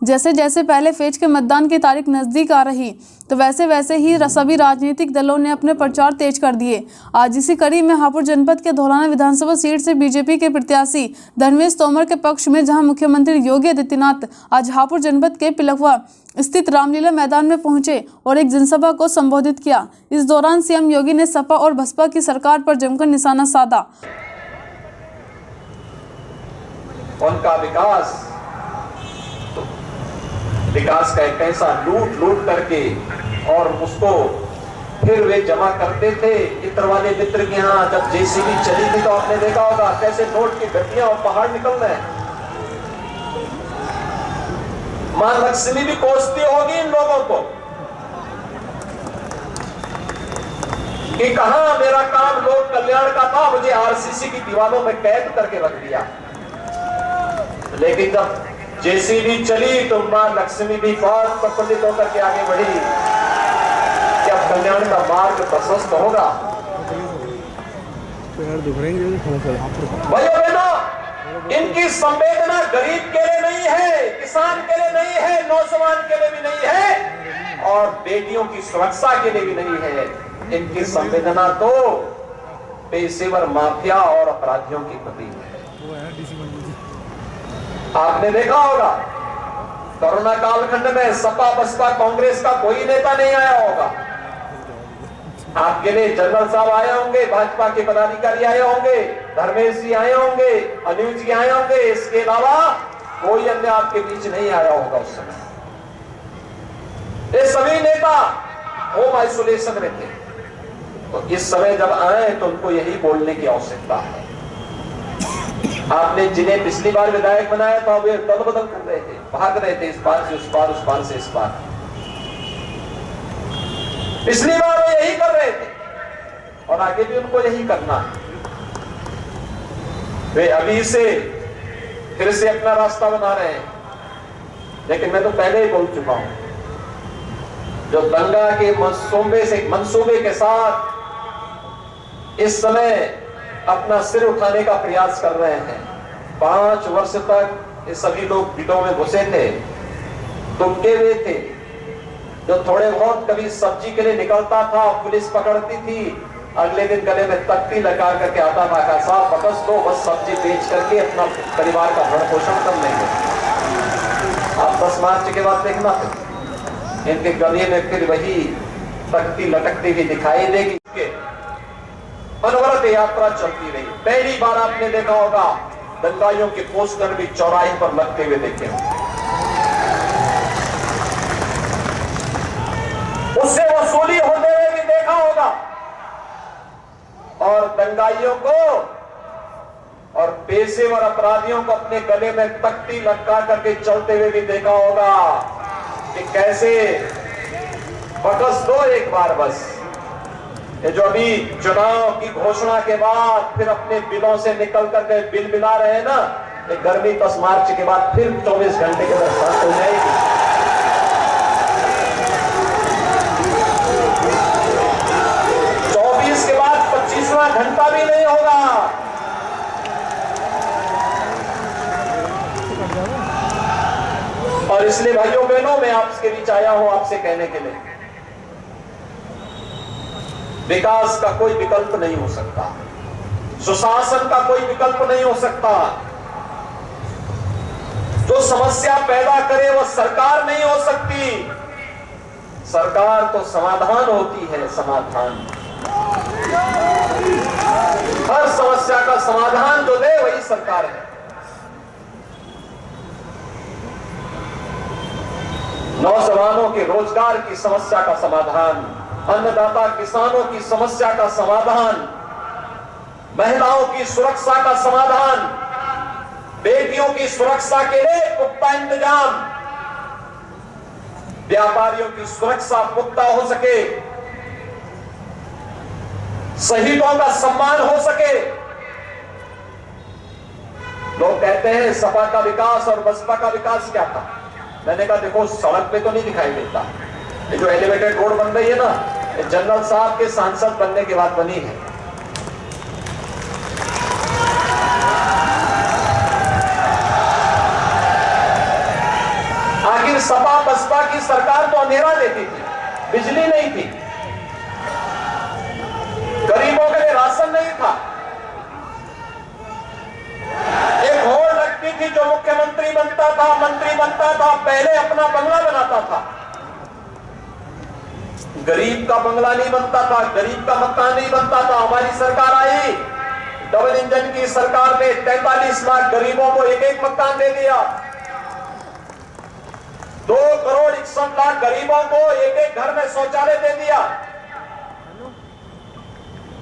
जैसे जैसे पहले फेज के मतदान की तारीख नज़दीक आ रही तो वैसे वैसे ही सभी राजनीतिक दलों ने अपने प्रचार तेज कर दिए। आज इसी कड़ी में हापुड़ जनपद के धौलाना विधानसभा सीट से बीजेपी के प्रत्याशी धर्मेश तोमर के पक्ष में जहां मुख्यमंत्री योगी आदित्यनाथ आज हापुड़ जनपद के पिलखवा स्थित रामलीला मैदान में पहुंचे और एक जनसभा को संबोधित किया। इस दौरान सीएम योगी ने सपा और बसपा की सरकार पर जमकर निशाना साधा। उनका विकास का एक ऐसा लूट करके और उसको फिर वे जमा करते थे। इत्र वाले मित्र के यहाँ जब जेसीबी चली थी तो आपने देखा होगा कैसे नोट की गड्डियां और पहाड़ निकल रहे हैं। मां लक्ष्मी भी कोसती होगी इन लोगों को कि कहां मेरा काम लोक कल्याण का था, मुझे आरसीसी की दीवारों में कैद करके रख दिया। लेकिन जब जेसीबी चली तो मां लक्ष्मी भी बहुत प्रफुल्लित होकर के आगे बढ़ी कि अब कल्याण का मार्ग प्रशस्त होगा। भाइयों बहनों, इनकी संवेदना गरीब के लिए नहीं है, किसान के लिए नहीं है, नौजवान के लिए भी नहीं है और बेटियों की सुरक्षा के लिए भी नहीं है। इनकी संवेदना तो पेशेवर माफिया और अपराधियों की प्रति है। आपने देखा होगा कोरोना कालखंड में सपा बसपा कांग्रेस का कोई नेता नहीं आया होगा। आपके लिए जनरल साहब आए होंगे, भाजपा के पदाधिकारी आए होंगे, धर्मेश जी आए होंगे, अनिल जी आए होंगे, इसके अलावा कोई अन्य आपके बीच नहीं आया होगा उस समय। ये सभी नेता होम आइसोलेशन में थे। तो इस समय जब आए तो उनको यही बोलने की आवश्यकता है। आपने जिन्हें पिछली बार विधायक बनाया था वे दल बदल कर रहे थे, भाग रहे थे इस पार से उस पार, उस पार से इस पार। पिछली बार वे यही कर रहे थे और आगे भी उनको यही करना है। वे अभी से फिर से अपना रास्ता बना रहे हैं। लेकिन मैं तो पहले ही बोल चुका हूं, जो दंगा के मंसूबे के साथ इस समय अपना सिर उठाने का प्रयास कर रहे हैं। 5 वर्ष तक ये सभी लोग भिड़ों में घुसे थे, दुबके हुए थे। जो थोड़े बहुत कभी सब्जी के लिए निकलता था पुलिस पकड़ती थी, अगले दिन गले में तख्ती लगा करके आता था का साहब बकस दो, बस सब्जी बेच करके अपना परिवार का भरण पोषण कर लेंगे। आप 10 मार्च के बाद देखना इनके गले में फिर वही तख्ती लटकती हुई दिखाई देगी। अनवरत यात्रा चलती रही। पहली बार आपने देखा होगा दंगाइयों के पोस्टर भी चौराहे पर लगते हुए देखे होंगे। उससे वसूली होते हुए भी देखा होगा और दंगाइयों को और पेशेवर अपराधियों को अपने गले में तख्ती लटका करके चलते हुए भी देखा होगा कि कैसे बकस दो एक बार बस। ये जो अभी चुनाव की घोषणा के बाद फिर अपने बिलों से निकल करके बिल बिला रहे हैं ना, ये गर्मी 10 मार्च के बाद फिर 24 घंटे के अंदर शांत हो जाएगी। 24 के बाद 25वां घंटा भी नहीं होगा। और इसलिए भाइयों बहनों मैं आपके बीच आया हूं आपसे कहने के लिए, विकास का कोई विकल्प नहीं हो सकता, सुशासन का कोई विकल्प नहीं हो सकता। जो समस्या पैदा करे वो सरकार नहीं हो सकती। सरकार तो समाधान होती है, समाधान। हर समस्या का समाधान जो दे वही सरकार है। नौजवानों के रोजगार की समस्या का समाधान, अन्नदाता किसानों की समस्या का समाधान, महिलाओं की सुरक्षा का समाधान, बेटियों की सुरक्षा के लिए पुख्ता इंतजाम, व्यापारियों की सुरक्षा पुख्ता हो सके, शहीदों का सम्मान हो सके। लोग कहते हैं सपा का विकास और बसपा का विकास क्या था। मैंने कहा देखो सड़क पे तो नहीं दिखाई देता, ये जो एलिवेटेड रोड बन रही है ना, ये जनरल साहब के सांसद बनने के बाद बनी है। आगे कि सपा बसपा की सरकार तो अंधेरा देती थी, बिजली नहीं थी, गरीबों के लिए राशन नहीं था, एक होड़ लगती थी जो मुख्यमंत्री बनता था, मंत्री बनता था, पहले अपना बंगला बनाता था, गरीब का बंगला नहीं बनता था, गरीब का मकान नहीं बनता था। हमारी सरकार आई, डबल इंजन की सरकार ने 43 लाख गरीबों को एक एक मकान दे दिया, 2 करोड़ 61 लाख गरीबों को एक एक घर में शौचालय दे दिया,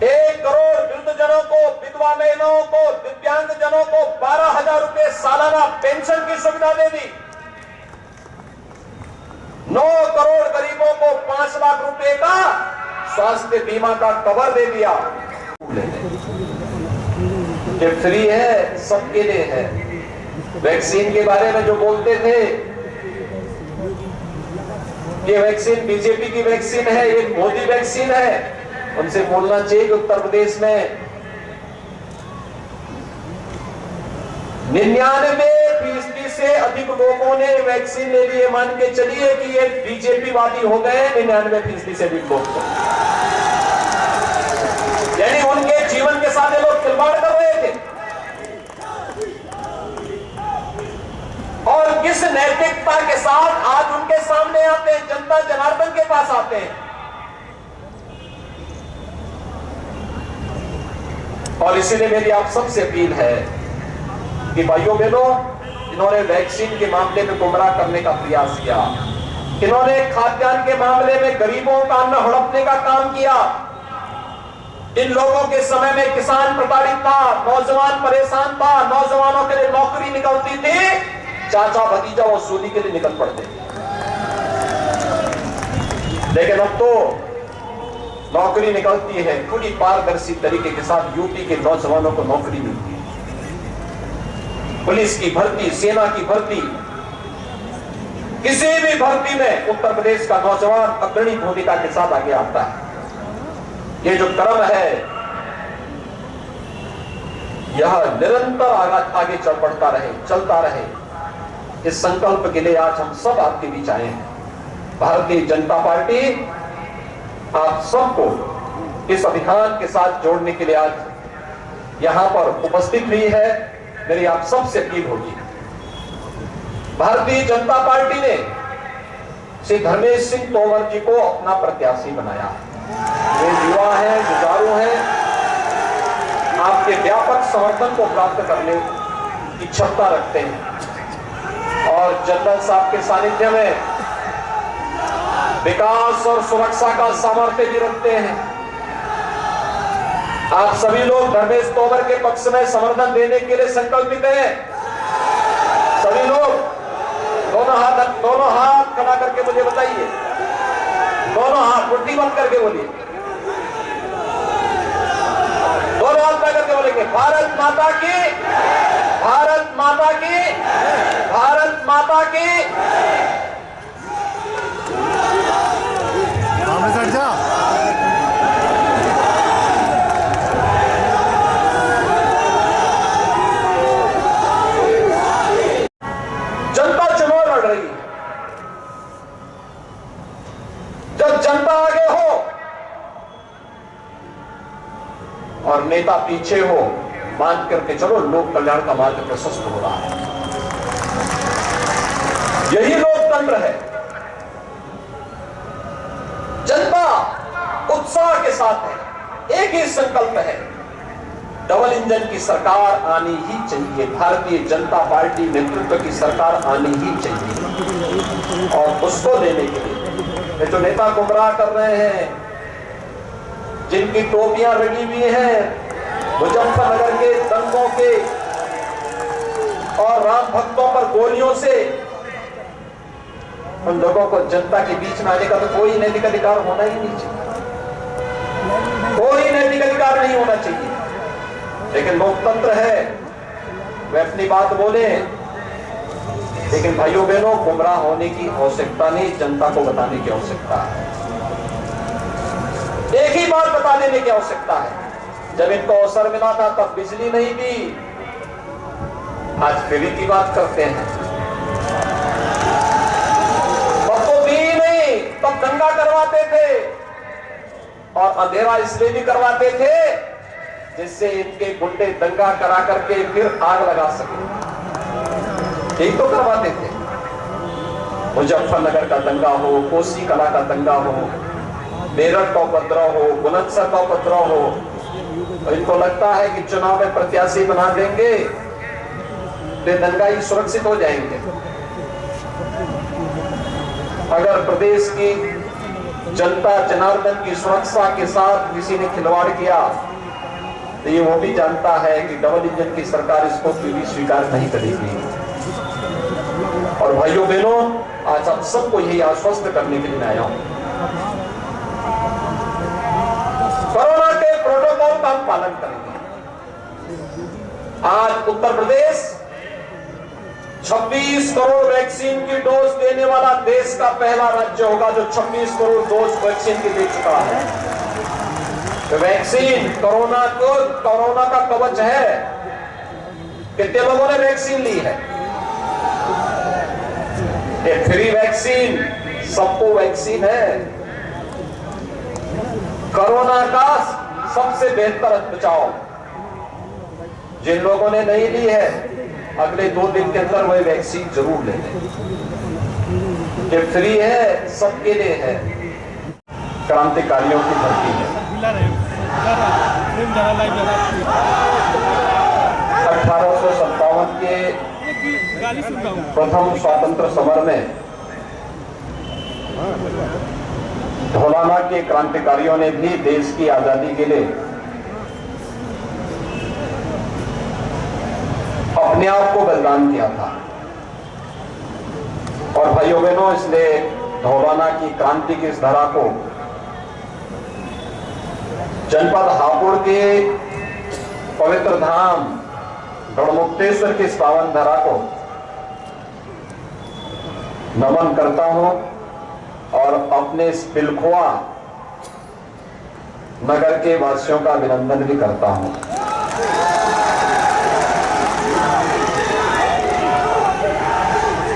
1 करोड़ वृद्धजनों को, विधवा महिलाओं को, दिव्यांग जनों को 12,000 रुपए सालाना पेंशन की सुविधा दे दी, 9 करोड़ गरीबों को 5 लाख रुपए का स्वास्थ्य बीमा का कवर दे दिया। ये फ्री है, सबके लिए है। वैक्सीन के बारे में जो बोलते थे ये वैक्सीन बीजेपी की वैक्सीन है, ये मोदी वैक्सीन है, उनसे बोलना चाहिए कि उत्तर प्रदेश में 99% से अधिक लोगों ने वैक्सीन ले लिए। मान के चलिए कि ये बीजेपी वादी हो गए 99% से अधिक लोग, यानी उनके जीवन के साथ ये लोग खिलवाड़ कर रहे थे। और किस नैतिकता के साथ आज उनके सामने आते हैं, जनता जनार्दन के पास आते हैं। और इसीलिए मेरी आप सबसे अपील है कि भाइयों बहनों, इन्होंने वैक्सीन के मामले में गुमराह करने का प्रयास किया, इन्होंने खाद्यान्न के मामले में गरीबों का अन्न हड़पने का काम किया। इन लोगों के समय में किसान प्रताड़ित था, नौजवान परेशान था, नौजवानों के लिए नौकरी निकलती थी, चाचा भतीजा वसूली के लिए निकल पड़ते थे। लेकिन अब तो नौकरी निकलती है, पूरी पारदर्शी तरीके के साथ यूपी के नौजवानों को नौकरी मिलती है। पुलिस की भर्ती, सेना की भर्ती, किसी भी भर्ती में उत्तर प्रदेश का नौजवान अग्रणी भूमिका के साथ आगे आता है। ये जो क्रम है यह निरंतर आगे चल पड़ता रहे, चलता रहे। इस संकल्प के लिए आज हम सब आपके बीच आए हैं। भारतीय जनता पार्टी आप सबको इस अभियान के साथ जोड़ने के लिए आज यहां पर उपस्थित हुई है। मेरी आप सबसे अपील होगी, भारतीय जनता पार्टी ने श्री धर्मेश सिंह तोमर जी को अपना प्रत्याशी बनाया। वे युवा हैं, जुझारू हैं, आपके व्यापक समर्थन को प्राप्त करने की क्षमता रखते हैं और जनरल साहब के सानिध्य में विकास और सुरक्षा का सामर्थ्य भी रखते हैं। आप सभी लोग धर्मेश तोमर के पक्ष में समर्थन देने के लिए संकल्पित हैं। सभी लोग दोनों हाथ खड़ा करके मुझे बताइए, दोनों हाथ मुट्ठी बंद करके बोलिए, दोनों हाथ खड़ा करके बोलेंगे भारत माता की, भारत माता की, भारत माता की। जनता चुनाव लड़ रही है। जब जनता आगे हो और नेता पीछे हो, मान करके चलो लोक कल्याण का मार्ग प्रशस्त हो रहा है। यही लोकतंत्र है। जनता उत्साह के साथ है, एक ही संकल्प है, डबल इंजन की सरकार आनी ही चाहिए, भारतीय जनता पार्टी नेतृत्व की सरकार आनी ही चाहिए। और उसको देने के लिए ये जो नेता गुमराह कर रहे हैं, जिनकी टोपियां रंगी हुई हैं, मुजफ्फरनगर के दंगों के और राम भक्तों पर गोलियों से, उन लोगों को जनता के बीच में आने का तो कोई नैतिक अधिकार होना ही नहीं चाहिए, कोई नैतिक अधिकार नहीं होना चाहिए। लेकिन लोकतंत्र है, वे अपनी बात बोले, लेकिन भाइयों बहनों गुमराह होने की आवश्यकता नहीं, जनता को बताने की आवश्यकता है। एक ही बात बता देने की आवश्यकता है, जब इनको अवसर मिला था तब बिजली नहीं दी, आज फ्री की बात करते हैं। सब दंगा करवाते थे और अंधेरा इसलिए भी करवाते थे जिससे इनके गुंडे दंगा करा करके फिर आग लगा सके। यही तो करवाते थे। मुजफ्फरनगर का दंगा हो, कोसी कला का दंगा हो, मेरठ का उपद्रव हो, बुलंदशहर का उपद्रव हो, तो इनको लगता है कि चुनाव में प्रत्याशी बना देंगे तो दंगाई सुरक्षित हो जाएंगे। अगर प्रदेश की जनता जनार्दन की सुरक्षा के साथ किसी ने खिलवाड़ किया तो ये वो भी जानता है कि डबल इंजन की सरकार इसको भी स्वीकार नहीं करेगी। और भाइयों बहनों, आज आप सबको यही आश्वस्त करने के लिए मैं आया हूं, कोरोना के प्रोटोकॉल का हम पालन करेंगे। आज उत्तर प्रदेश 26 करोड़ वैक्सीन की डोज देने वाला देश का पहला राज्य होगा जो 26 करोड़ डोज वैक्सीन की दे चुका है। तो वैक्सीन कोरोना का कवच है। कितने लोगों ने वैक्सीन ली है? ये फ्री वैक्सीन, सबको वैक्सीन है। कोरोना का सबसे बेहतर बचाव। जिन लोगों ने नहीं ली है अगले 2 दिन के अंदर वह वैक्सीन जरूर ले लें। ये फ्री है, सबके लिए है। क्रांतिकारियों की धरती है। 1857 के प्रथम स्वतंत्र समर में धौलाना के क्रांतिकारियों ने भी देश की आजादी के लिए अपने आप को बलिदान किया था। और भाइयों बहनों, इसलिए धौलाना की क्रांति की इस धारा को जनपद हापुड़ के पवित्र धाम गढ़मुक्तेश्वर की इस पावन धारा को नमन करता हूं और अपने इस पिलखुआ नगर के वासियों का अभिनंदन भी करता हूं।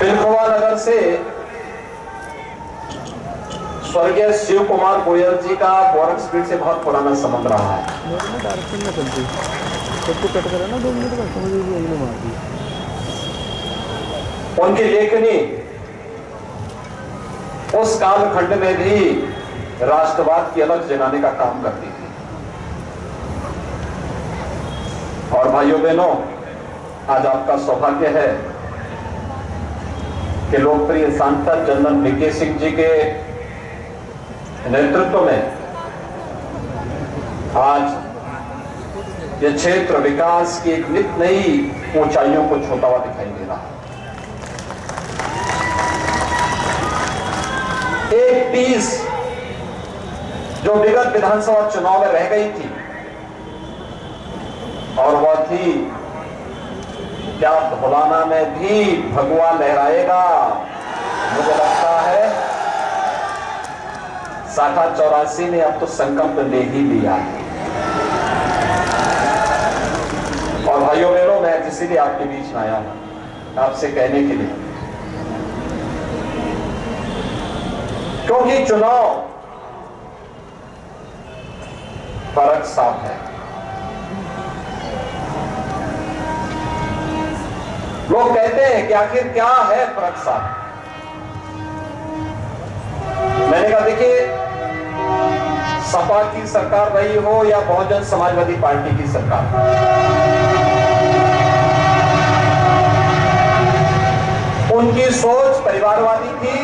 पिलखुआ नगर से स्वर्गीय शिव कुमार गोयल जी का गोरखपुर से बहुत पुराना संबंध रहा है। उनकी लेखनी उस कालखंड में भी राष्ट्रवाद की अलग जगाने का काम करती थी। और भाइयों बहनों, आज आपका सौभाग्य है कि लोकप्रिय सांसद जनरल वीके सिंह जी के नेतृत्व में आज यह क्षेत्र विकास की एक नित नई ऊंचाइयों को छूता हुआ दिखाई दे रहा है। एक पीस जो विगत विधानसभा चुनाव में रह गई थी और वह थी क्या धौलाना में भी भगवा लहराएगा। मुझे लगता है शाखा 84 ने अब तो संकल्प ले ही लिया है। और भाइयों बहनों, मैं इसीलिए आपके बीच में आया हूं आपसे कहने के लिए, क्योंकि चुनाव फर्क साफ है। लोग कहते हैं कि आखिर क्या है फर्क साफ। मैंने कहा देखिए, सपा की सरकार रही हो या बहुजन समाजवादी पार्टी की सरकार, उनकी सोच परिवारवादी थी,